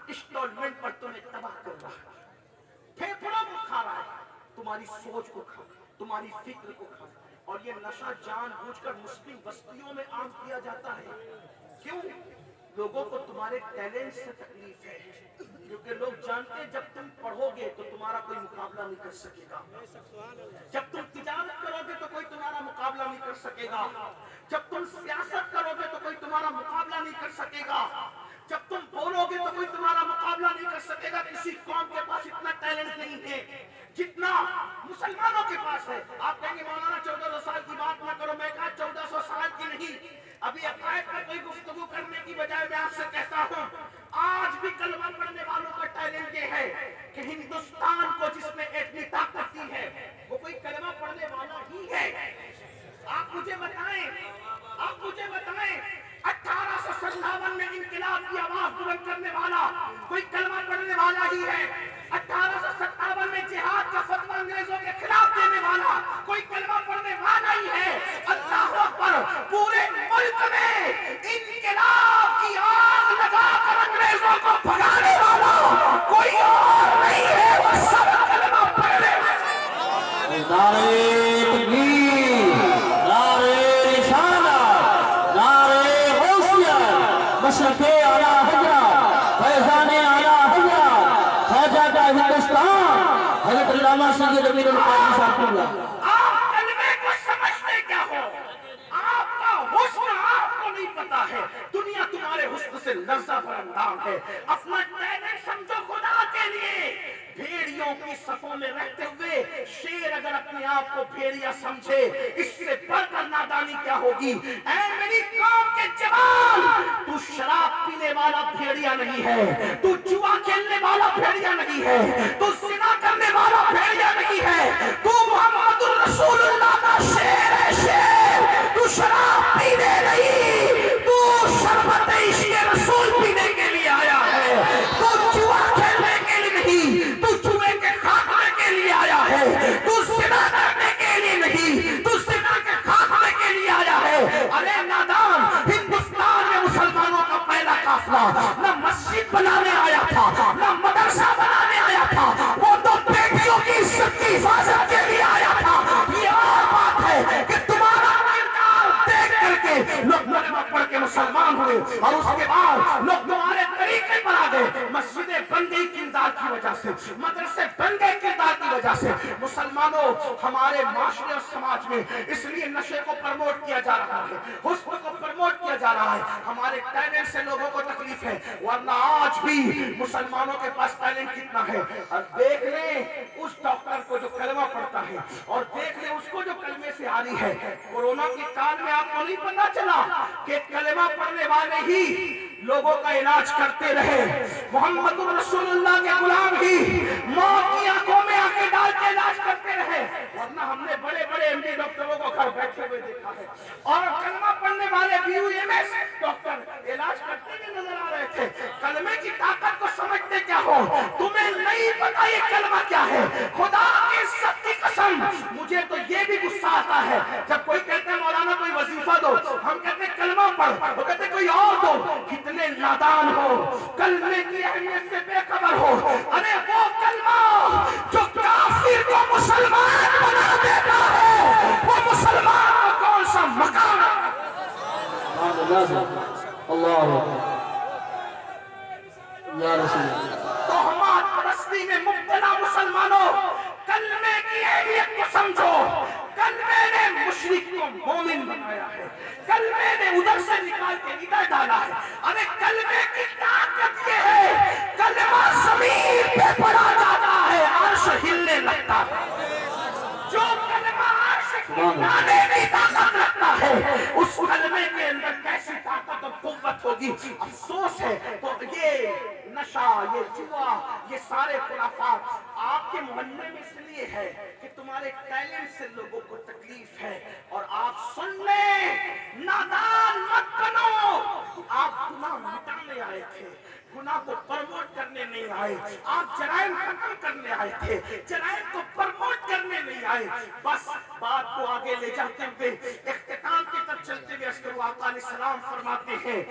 انسٹالمنٹ پر تمہیں تباہ کر رہا ہے، پھیپھڑوں کو کھا رہا ہے، تمہاری سوچ کو کھا، تمہاری فکر کو کھا۔ اور یہ نشہ جان بوجھ کر مسلم بستیوں میں عام کیا جاتا ہے۔ کیوں؟ لوگوں کو تمہارے ٹیلنٹ سے تکلیف ہے، کیونکہ لوگ جانتے ہیں جب تم پڑھو گے تو تمہارا کوئی مقابلہ نہیں کر سکے گا، جب تم تجارت کرو گے تو کوئی تمہارا مقابلہ نہیں کر سکے گا، جب تم سیاست کرو گے تو کوئی تمہارا مقابلہ نہیں کر سکے گا، جب تم بولو گے تو کوئی تمہارا مقابلہ نہیں کر سکے گا۔ کسی قوم کے پاس اتنا ٹیلنٹ نہیں ہے جتنا مسلمانوں کے پاس ہے۔ آپ کہیں گے مولانا 1400 سال کی بات نہ کرو، میں کہا 1400 سال کی نہیں، ابھی عقائد پر کوئی گفتگو کرنے کی بجائے میں آپ سے کہتا ہوں، آج بھی کلمہ پڑھنے والوں کا ٹیلنٹ یہ ہے کہ ہندوستان کو جس میں اتنی طاقت دی ہے وہ کوئی کلمہ پڑھنے والا ہی ہے۔ آپ مجھے بتائیں 1857 میں انقلاب کی آواز بلند کرنے والا کوئی کلمہ پڑھنے والا ہی ہے۔ 1857 میں جہاد کا فتویٰ انگریزوں کے خلاف دینے والا کوئی کلمہ پڑھنے والا ہی ہے۔ اللہ اکبر، پورے ملک میں انقلاب کی آگ لگا کر انگریزوں کو بھگانے والا کوئی اور نہیں ہے، وہ سب کلمہ پڑھنے والے۔ نعرہ تکبیر، نعرہ رسالت، نعرہ غوثیت، مشرق اعلیٰ حضرت، فیضان اعلیٰ حضرت، خواجہ کا ہندوستان، حضرت علامہ سید امیر القادری صاحب اللہ۔ آپ کلمے کو سمجھتے کیا ہو؟ آپ کا حسن آپ کو نہیں پتا ہے، دنیا تمہارے حسن سے لرزہ برندام ہے۔ اپنا ٹیلنٹ سمجھو خدا کے لیے۔ بھیڑیوں کی صفوں میں رہتے ہوئے شیر اگر اپنے آپ کو بھیڑیا سمجھے، اس سے بڑھ کر نادانی کیا ہوگی؟ اے میری قوم کے جوان، تو شراب پینے والا بھیڑیا نہیں ہے، تو جوا کھیلنے والا بھیڑیا نہیں ہے، تو زنا کرنے والا بھیڑیا نہیں ہے، تو محمد الرسول اللہ کا شیر ہے شیر، تو شراب پینے نہیں، تو شربت عشق رسول پینے کے لیے آیا ہے، تو ہوئے اور اس کے بعد لوگ تمہارے طریقے پر آ گئے. مسجدیں بن گئی کردار کی وجہ سے, مدرسے بن گئے کردار کی وجہ سے. مسلمانوں ہمارے معاشرے اور سماج میں اس لیے نشے کو پروموٹ کیا جا رہا ہے, حسن کو پروموٹ کیا جا رہا ہے. ہمارے ٹیلنٹ سے لوگوں کو تکلیف ہے, ورنہ آج بھی مسلمانوں کے پاس ٹیلنٹ کتنا ہے. اور دیکھ لیں اس ڈاکٹر کو جو کلمہ پڑھتا ہے, اور دیکھ لیں اس کو جو کلمے سے آری ہے. کورونا کے کال میں آپ کو نہیں پتا چلا کہ کلمہ پڑھنے والے ہی لوگوں کا علاج کرتے رہے. محمد رسول اللہ کے غلام ہی موت کی آنکھوں میں آنکھیں ڈال کے علاج کرتے رہے, ورنہ ہم نے بڑے بڑے ایم ڈی ڈاکٹروں کو گھر بیٹھے ہوئے دیکھا ہے. اور کلمہ پڑھنے والے BUMS ڈاکٹر علاج کرتے ہوئے نظر آ رہے تھے. کلمے کی طاقت کو سمجھتے کیا ہو؟ تمہیں نہیں پتا یہ کلمہ کیا ہے. خدا کی عزت کی قسم مجھے تو یہ بھی غصہ آتا ہے جب کوئی کہتے ہیں مولانا کوئی وظیفہ دو, ہم کہتے ہیں کلمہ پڑھ, وہ کہتے ہیں کوئی اور دو. کتنے نادان ہو, کلمے کی اہمیت سے بے خبر ہو. ارے وہ کلمہ جو کافر کو مسلمان بنا دیتا ہے, وہ مسلمان کو کون سا مقام ہے؟ اللہ یا رسول اللہ. تہمات پرستی میں مبتلا مسلمانوں, کلمے کی اہمیت کو سمجھو. کلمے نے مشرک کو مومن بنایا ہے, کلمے نے ادھر سے نکال کے ادھر ڈالا ہے. ارے کلمے کی طاقت یہ ہے, کلمہ زمین پہ پڑا جاتا ہے عرش ہلنے لگتا ہے. جو کلمہ عرش ہلانے کی طاقت رکھتا ہے, اس کلمے کے اندر کیسی طاقت اور قوت ہوگی. افسوس ہے تو یہ نشہ, یہ جوا, یہ سارے خرافات آپ کے محلے میں اس لیے ہے کہ تمہارے ٹیلنٹ سے لوگوں کو تکلیف ہے. اور آپ سن لیں, نادان مت بنو. آپ گناہ مٹانے آئے تھے, گناہ کو پروموٹ کرنے نہیں آئے. آپ جرائم ختم کرنے آئے تھے, جرائم کو پروموٹ کرنے نہیں آئے. بس بات کو آگے لے جاتے ہوئے اختتام کی طرف چلتے ہوئے عسکر آقا علیہ السلام فرماتے ہیں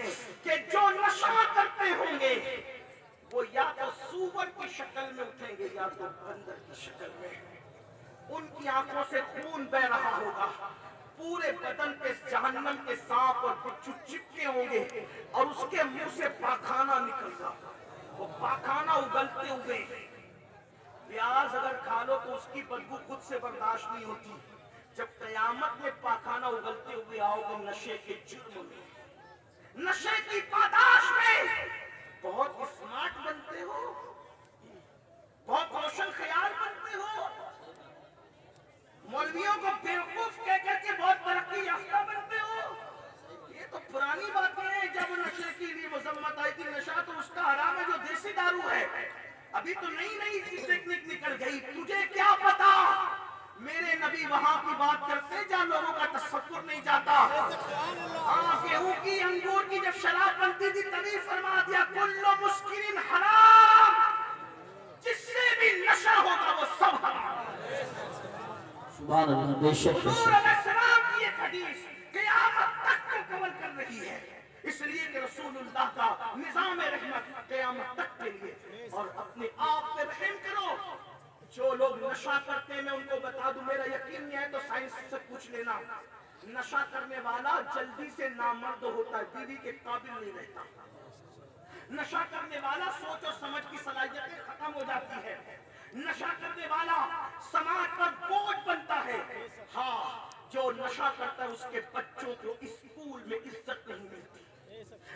کہ جو نشہ کرتے ہوں گے وہ یا تو سور کی شکل میں اٹھیں گے یا تو بندر کی شکل میں. ان کی آنکھوں سے خون بہ رہا ہوگا, پورے بدن پہ جہنم کے سانپ اور بچھو چپکے ہوں گے, اور اس کے منہ سے پاخانہ نکل گا. وہ پاخانہ اگلتے ہوئے, پیاز اگر کھا لو تو اس کی بدبو خود سے برداشت نہیں ہوتی. جب قیامت میں پاخانہ اگلتے ہوئے آؤ گے نشے کے جرم میں, نشے کی پاداش میں, بہت اسمارٹ بنتے ہو, بہت روشن خیال بنتے ہو, مولویوں کو بیوقوف کہہ کر کے بہت ترقی یافتہ بنتے ہو. یہ تو پرانی باتیں ہیں. جب نشے کی بھی مذمت آئی تھی, نشہ تو اس کا حرام ہے جو دیسی دارو ہے. ابھی تو نئی نئی ٹیکنک نکل گئی. تجھے کیا پتا, میرے نبی وہاں کی بات کرتے جہاں لوگوں کا تصور نہیں جاتا. ہاں, گیہوں کی انگور کی جب شراب بنتی تھی تبھی فرما دیا کلو مسکرین حرام, جس سے بھی نشہ ہوگا وہ سب حرام. سبحان اللہ. بے شک حضور علیہ السلام کی ایک حدیث قیامت تک کو کور کر رہی ہے, اس لیے کہ رسول اللہ کا نظام رحمت قیامت تک کے لیے. اور اپنے آپ پہ رحم کرو. جو لوگ نشہ کرتے ہیں میں ان کو بتا دوں, میرا یقین نہیں ہے تو سائنس سے پوچھ لینا, نشہ کرنے والا جلدی سے نامرد ہوتا ہے, بیوی کے قابل نہیں رہتا. نشہ کرنے والا سوچ اور سمجھ کی صلاحیتیں ختم ہو جاتی ہے. نشہ کرنے والا سماج پر بوجھ بنتا ہے. ہاں, جو نشہ کرتا ہے اس کے بچوں کو اسکول میں عزت نہیں ملتی.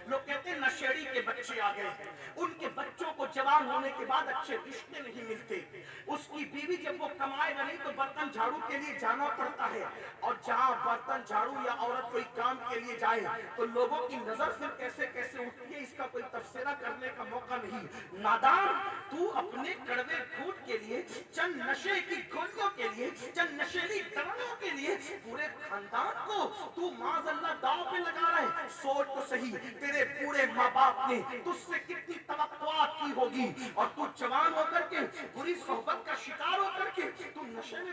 لوگ کہتے ہیں نشیڑی کے بچے آ گئے, ان کے بچوں کو جوان ہونے کے بعد اچھے رشتے نہیں ملتے. اس کی بیوی جب وہ کمائے گا نہیں تو برتن جھاڑو کے لیے جانا پڑتا ہے, اور جہاں برتن جھاڑو یا عورت کوئی کام کے لیے جائے تو لوگوں کی نظر پھر کیسے کیسے اٹھتی ہے, اس کا کوئی تبصرہ کرنے کا موقع نہیں. نادان, تو اپنے کڑوے گھونٹ کے لیے, چند نشے کی گولیوں کے لیے, چند نشیلی دوائوں کے لیے پورے خاندان کو تو معاذ اللہ داؤ پہ لگا رہا ہے. سوچ تو صحیح, تیرے بوڑھے ماں باپ نے تجھ سے کتنی توقعات کی ہوگی, اور تو جوان ہو کر کے بری صحبت کا شکار ہو کر کے تو نشے میں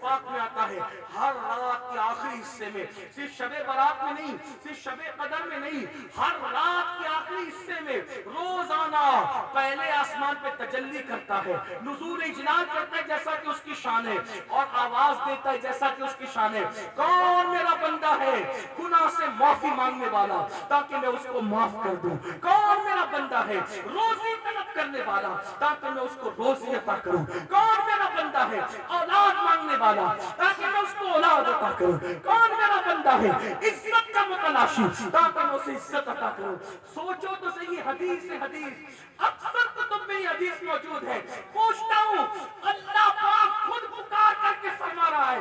پاک میں آتا ہے ہر رات کے آخری حصے میں, صرف شب برات میں نہیں, صرف شب قدر میں نہیں, ہر رات کے آخری حصے میں روزانہ پہلے آسمان پہ تجلی کرتا ہے, نزول اجلال کرتا ہے جیسا کہ اس کی شان ہے, اور آواز دیتا ہے جیسا کہ اس کی شان ہے, کون میرا بندہ ہے گناہ سے معافی مانگنے والا تاکہ میں اس کو معاف کر دوں, کون میرا بندہ ہے روزی طلب کرنے والا تاکہ میں اس کو روزی عطا کروں, کون میرا بندہ ہے اولاد مانگنے والا تاکہ میں اس کو اولاد عطا کروں, کون میرا بندہ ہے عزت کا متلاشی تاکہ میں اسے عزت عطا کروں. سوچو تو صحیح, حدیث حدیث اکثر کتب میں یہ حدیث موجود ہے. پوچھتا ہوں اللہ پاک خود پکار کر کے فرما رہا ہے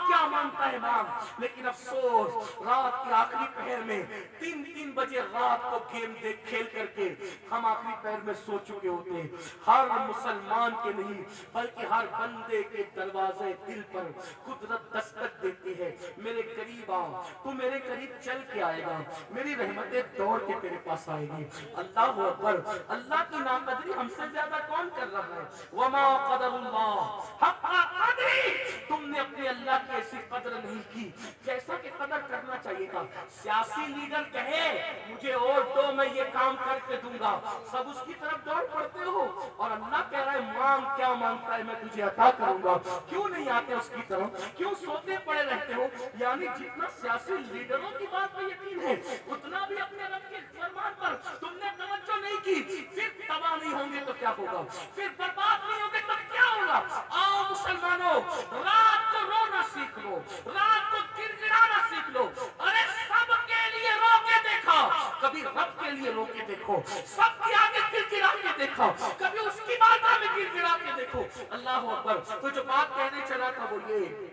کیا مانگتا ہے مانگ, لیکن افسوس رات کے آخری پہر میں 3 بجے رات کو گیم دیکھ کھیل کر کے ہم آخری پہر میں سو چکے ہوتے ہیں. ہر مسلمان کے نہیں بلکہ ہر بندے کے دروازے دل پر قدرت دستک دیتی ہے, میرے قریب آ, تو میرے قریب چل کے آئے گا, میری رحمتیں دوڑ کے تیرے پاس آئے گی. اللہ اکبر, اللہ کی ناقدری ہم سے زیادہ کون کر رہا ہے؟ وما قدر اللہ حق قدری, تم نے اپنے اللہ کی ایسی قدر نہیں کی جیسا کہ قدر کرنا چاہیے تھا. سیاسی لیڈر کہے مجھے ووٹ دو میں یہ کام کر کے دوں گا, سب اس کی طرف دوڑ پڑتے ہو, اور اللہ کہہ رہا ہے مانگ کیا مانگتا ہے میں تجھے عطا کروں گا. کیوں نہیں آتے اس کی طرف, کیوں سوتے پڑے رہتے ہو؟ یعنی جتنا سیاسی لیڈروں کی بات میں یقین ہے اتنا بھی اپنے رب کے فرمان پر تم نے توجہ نہیں کی. پھر تباہ نہیں ہوں گے تو کیا ہوگا, پھر برباد نہیں ہوں گے تو کیا ہوگا؟ آؤ مسلمانوں, رات کو رونا سیکھ لو, رات کو گڑگڑانا سیکھ لو. ارے سب کے لیے رو کے دیکھا, کبھی رب کے لیے رو کے دیکھو, سب کے آگے گڑگڑا کے دیکھا, کبھی اس کی بارگاہ میں گڑگڑا کے دیکھو. اللہ اکبر. تو جو بات کہنے چلا تھا وہ یہ,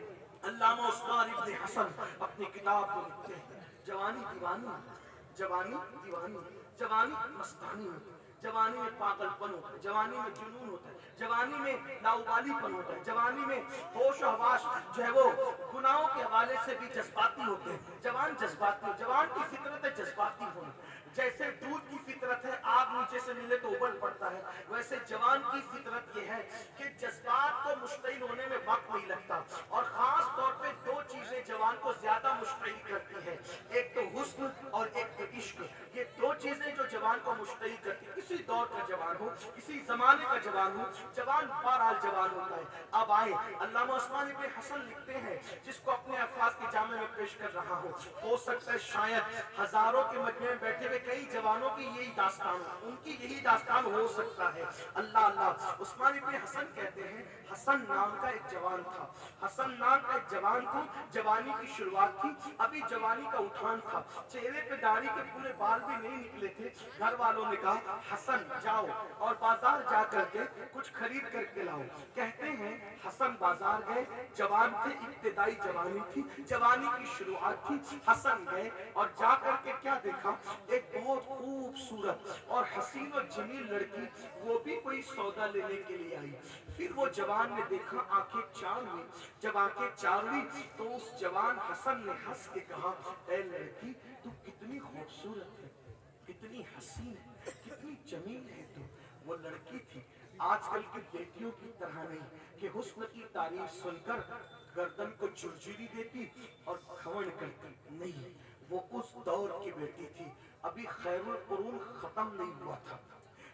علامہ عثمان ابن حسن اپنی کتاب میں لکھتے ہیں جوانی دیوانی, جوانی دیوانی, جوانی مستانی ہوتی ہے, جوانی میں پاگل پن ہوتا ہے, جوانی میں جنون ہوتا ہے, جوانی میں لاؤبالی پن ہوتا ہے, جوانی میں ہوش و حواس جو ہے وہ گناہوں کے حوالے سے بھی جذباتی ہوتے ہیں. جوان جذباتی, جوان کی فطرت ہے جذباتی ہونا. جیسے دودھ کی فطرت ہے آگ نیچے سے ملے تو ابل پڑتا ہے, ویسے جوان کی فطرت یہ ہے کہ جذبات کو مشتعل ہونے میں وقت نہیں لگتا, اور خاص طور پہ 2 چیزیں جوان کو زیادہ مشتعل کرتی ہیں, ایک تو حسن اور ایک تو عشق. یہ 2 چیزیں جو جوان کو مشتعل کرتی ہیں. کسی دور کا جوان ہو, کسی زمانے کا جوان ہو, جوان بہرحال جوان ہوتا ہے. اب آئے علامہ عثمان ابن حسن لکھتے ہیں, جس کو اپنے الفاظ کے جامع میں پیش کر رہا ہو سکتا ہے شاید ہزاروں کے مجمع میں بیٹھے ہوئے کئی جوانوں کی یہی داستان ہو, ان کی یہی داستان ہو سکتا ہے. اللہ اللہ. عثمان ابن حسن کہتے ہیں حسن نام کا ایک جوان تھا, حسن نام کا ایک جوان تھا, جوانی کی شروعات تھی, ابھی جوانی کا اٹھان تھا, چہرے پہ داڑھی کے پورے بال بھی نہیں نکلے تھے. گھر والوں نے کہا حسن جاؤ اور بازار جا کر کے کچھ خرید کر کے لاؤ. کہتے ہیں حسن بازار گئے, جوان تھے, ابتدائی جوانی تھی, جوانی کی شروعات تھی. حسن گئے اور جا کر کے کیا دیکھا, ایک بہت خوبصورت اور حسین و جمیل لڑکی, وہ بھی کوئی سودا لینے کے لیے آئی. پھر وہ جوان نے دیکھا, آنکھیں چار ہوئی. جب آنکھیں چار ہوئی تو اس جوان حسن نے ہنس کے کہا اے لڑکی تو کتنی خوبصورت ہے, کتنی حسین ہے, کتنی جمیل ہے تو. وہ لڑکی تھی آج کل کی بیٹیوں کی طرح نہیں کہ حسن کی تعریف سن کر گردن کو جھرجھری دیتی اور کھوڑ کرتی, نہیں, وہ اس دور کی بیٹی تھی. ابھی خیر القرون ختم نہیں ہوا تھا,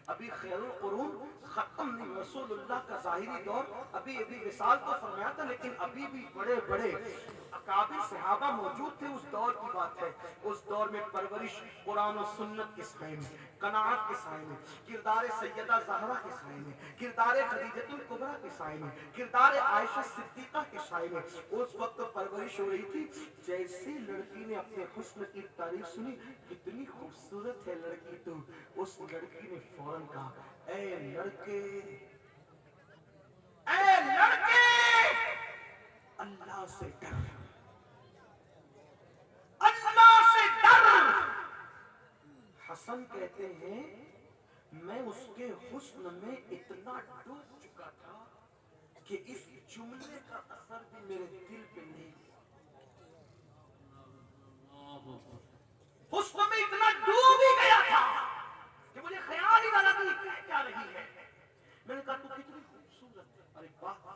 ابھی خیر القرون ختم نہیں, رسول اللہ کا ظاہری دور ابھی وصال تو فرمایا تھا, لیکن ابھی بھی بڑے بڑے اکابر صحابہ موجود تھے. اس دور کی بات ہے, اس دور میں پرورش قرآن و سنت کے سائے میں, قناعت کے سائے میں, کردار سیدہ زہرا کے سائے میں, کردار خدیجہ الکبریٰ کے سائے میں, کردار عائشہ صدیقہ کے سائے میں اس وقت پرورش ہو رہی تھی. جیسے لڑکی نے اپنے حسن کی تعریف سنی, کتنی خوبصورت ہے لڑکی تو, اس لڑکی نے فوراً کہا اے لڑکے, اے لڑکے, اللہ سے ڈر, اللہ سے ڈر. حسن کہتے ہیں میں اس کے حسن میں اتنا ڈوب چکا تھا کہ اس جملے کا اثر بھی میرے دل پہ نہیں. حسن میں اتنا ڈوب ہی گیا تھا کہ مجھے خیال ہی نہ لگی کیا رہی ہے. میں نے کہا تو کتنی خوبصورت ہے. ارے واہ,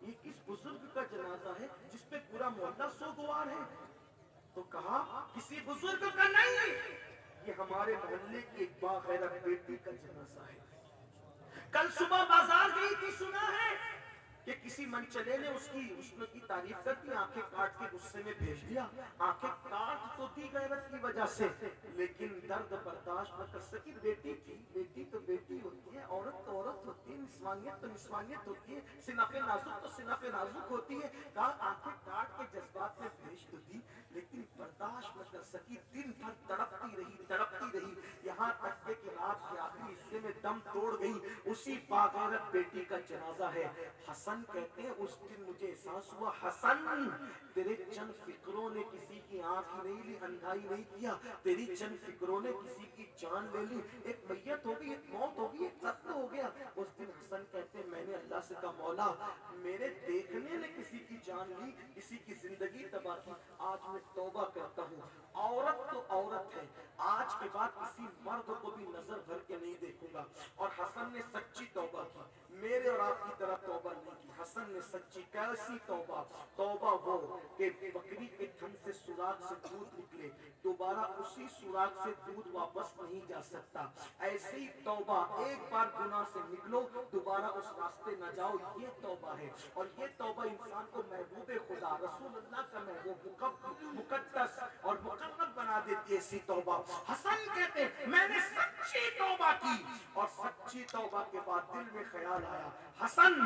یہ کس بزرگ کا جنازہ ہے جس پہ پورا محلہ سوگوار ہے؟ تو کہا کسی بزرگ کا نہیں، یہ ہمارے محلے کی ایک باغیرت بیٹی کا جنازہ ہے۔ کل صبح بازار گئی تھی، سنا ہے کہ کسی منچلے نے اس کی حسن کی تعریف کر دی، آنکھیں کاٹ کے غصے میں بھیج دیا۔ آنکھیں کاٹ تو دی غیرت کی وجہ سے، لیکن درد برداشت نہ کر سکی۔ بیٹی تھی، بیٹی تو بیٹی ہوتی ہے، عورت تو عورت ہوتی ہے، نسوانیت تو نسوانیت ہوتی ہے، صنف نازک تو صنف نازک ہوتی ہے۔ کہا آنکھیں کاٹ کے جذبات میں بھیج تو دی، لیکن برداشت نہ کر سکی، دن بھر تڑپتی رہی، یہاں تک کہ رات کے آخری حصے میں دم توڑ گئی۔ اسی باغیرت بیٹی کا جنازہ ہے۔ حسن کہتے ہیں اس دن مجھے احساس ہوا، حسن تیرے چند فکروں نے کسی کی آنکھ نہیں لی، اندھائی نہیں کیا، تیری چند فکروں نے کسی کی جان لے لی، ایک میت ہوگی، ایک موت ہوگی، ایک قتل ہو گیا۔ اس دن حسن کہتے ہیں میں نے اللہ سے کہا مولا میرے دیکھنے نے کسی کی جان لی، کسی کی زندگی تباہ کی، آج میں توبہ کرتا ہوں۔ عورت تو عورت ہے، آج کے بعد کسی مرد کو بھی نظر بھر کے نہیں دیکھوں گا۔ اور حسن نے سچی توبہ کی، میرے اور آپ کی طرح توبہ نہیں کی، حسن نے سچی کیسی توبہ؟ توبہ وہ کہ بکری کے تھن سے سوراخ سے دودھ نکلے، دوبارہ اسی سوراخ سے دودھ واپس نہیں جا سکتا۔ ایسے ہی توبہ، ایک بار گناہ سے نکلو دوبارہ اس راستے نہ جاؤ، یہ توبہ ہے۔ اور یہ توبہ انسان کو محبوب خدا رسول اللہ کا محبوب مقدس اور مقرب بنا دیتی ہے۔ ایسی توبہ حسن کہتے ہیں میں نے سچی توبہ کی، اور سچی توبہ کے بعد دل میں خیال آیا حسن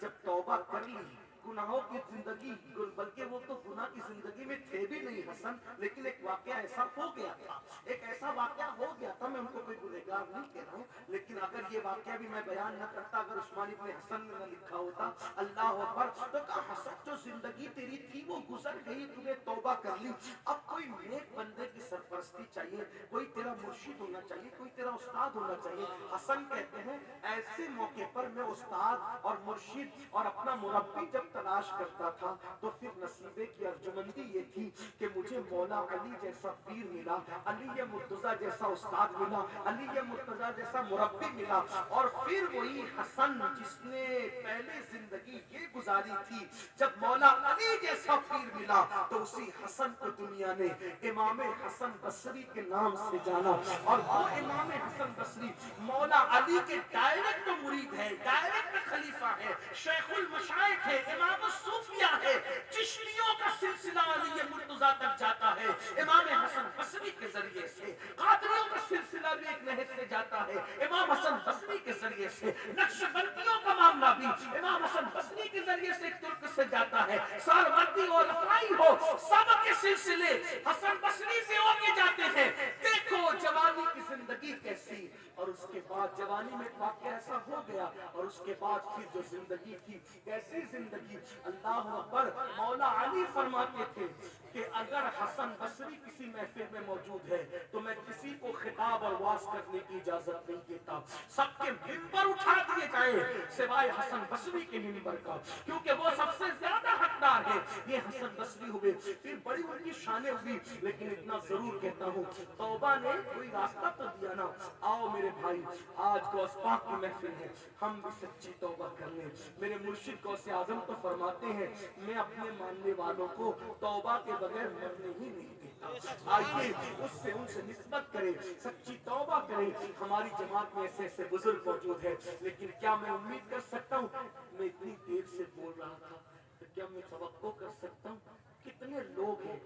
جب توبہ کر لی گناہوں کی زندگی، بلکہ وہ تو گناہ کی زندگی میں تھے بھی نہیں حسن، لیکن ایک واقعہ ایسا ہو گیا تھا، ایک ایسا واقعہ ہو گیا تھا، میں ان کو کوئی گنہگار نہیں کہہ رہا ہوں، لیکن اگر یہ واقعہ بھی میں بیان نہ کرتا، اگر عثمان ابن حسن نے نہ لکھا ہوتا اللہ اکبر، تو کہا حسن جو زندگی تیری تھی وہ گزر گئی، تمہیں توبہ کر لی، اب کوئی نیک بندے کی سرپرستی چاہیے، کوئی تیرا مرشد ہونا چاہیے، کوئی تیرا استاد ہونا چاہیے۔ حسن کہتے ہیں ایسے موقع پر میں استاد اور مرشد اور اپنا مربی جب تلاش کرتا تھا تو پھر نصیبے کی ارجمندی یہ تھی کہ مجھے مولا علی جیسا پیر ملا، علی مرتضیٰ جیسا استاد ملا، علی مرتضیٰ جیسا مربی ملا، اور پھر وہی حسن جس نے پہلے زندگی یہ گزاری تھی جب مولا علی جیسا پیر ملا تو اسی حسن کو دنیا نے امام حسن بصری کے نام سے جانا، اور وہ امام حسن بصری مولا علی کے ڈائریکٹ مرید ہے، ڈائریکٹ خلیفہ ہے، شیخ المشائخ ہے، امام الصوفیہ ہے، چشتیوں کا سلسلہ علی مرتضیٰ تک جاتا ہے امام حسن بصری کے ذریعے سے، قادریوں کا سلسلہ بھی ایک نہج سے جاتا ہے امام حسن بصری کے ذریعے سے، نقشبندیوں کا معاملہ بھی امام حسن بصری کے ذریعے سے ایک ترک سے جاتا ہے، سالوردی اور رفائی ہو سب کے سلسلے حسن بصری سے ہو کے جاتے ہیں۔ دیکھو جوانی کی زندگی کیسی، اور اس کے بعد جوانی میں واقعہ ایسا ہو گیا، اور اس کے بعد پھر جو زندگی تھی کیسی زندگی، اللہ اکبر، مولا علی فرماتے تھے کہ اگر حسن بصری کسی محفل میں موجود ہے تو میں کسی کو خطاب اور واز کرنے کی اجازت نہیں دیتا، سب کے ممبر اٹھا دیے جائیں سوائے حسن بصری کے ممبر کا، کیونکہ وہ سب سے زیادہ حقدار ہے۔ یہ حسن بصری ہوئے، پھر بڑی ان کی شانیں ہوئی، لیکن اتنا ضرور کہتا ہوں توبہ نے کوئی راستہ تو دیا نا۔ آؤ میرے بھائی، آج غوث پاک کی محفل ہے، ہم بھی سچی توبہ کر لیں۔ میرے مرشد غوث اعظم تو فرماتے ہیں میں اپنے ماننے والوں کو توبہ کے بغیر مرنے ہی نہیں دیتا۔ آئیے اس سے ان سے نسبت کریں، سچی توبہ کریں۔ ہماری جماعت میں ایسے ایسے بزرگ موجود ہیں، لیکن کیا میں امید کر سکتا ہوں، میں اتنی دیر سے بول رہا تھا تو کیا میں توقع کر سکتا ہوں کتنے لوگ ہیں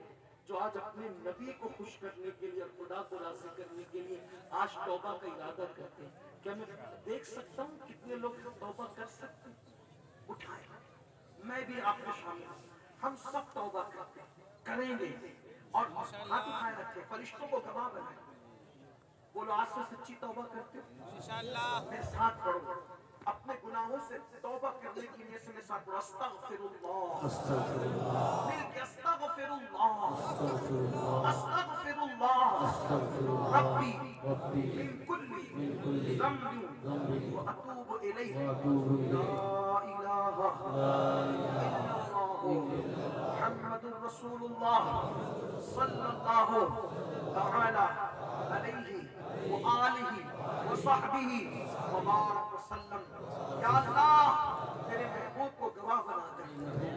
جو آج اپنے نبی کو خوش کرنے کے لیے اور خدا کو راضی کرنے کے لیے آج توبہ کا ارادہ کرتے ہیں؟ کیا میں دیکھ سکتا ہوں کتنے لوگ توبہ کر سکتے ہیں؟ اٹھائیں، میں بھی آپ کو شامل ہوں، ہم سب توبہ کرتے ہیں، کریں گے، اور ہاتھ اٹھائے رکھیں، فرشتوں کو گواہ بنائیں۔ بولو آج سے سچی توبہ کرتے ہو؟ انشاءاللہ میرے ساتھ پڑھو، اپنے گناہوں سے توبہ کرنے کی نیت سے میرے ساتھ پڑھو، استغفر اللہ، مل کے استغفر اللہ، استغفر اللہ ربی من کل ذنب واتوب الیہ، لا الہ الا اللہ محمد رسول اللہ صلی اللہ تعالی علیہ وآلہ وصحبہ وبارک وسلم۔ یا اللہ تیرے محبوب کو گواہ بنا دے۔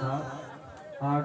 7, 8,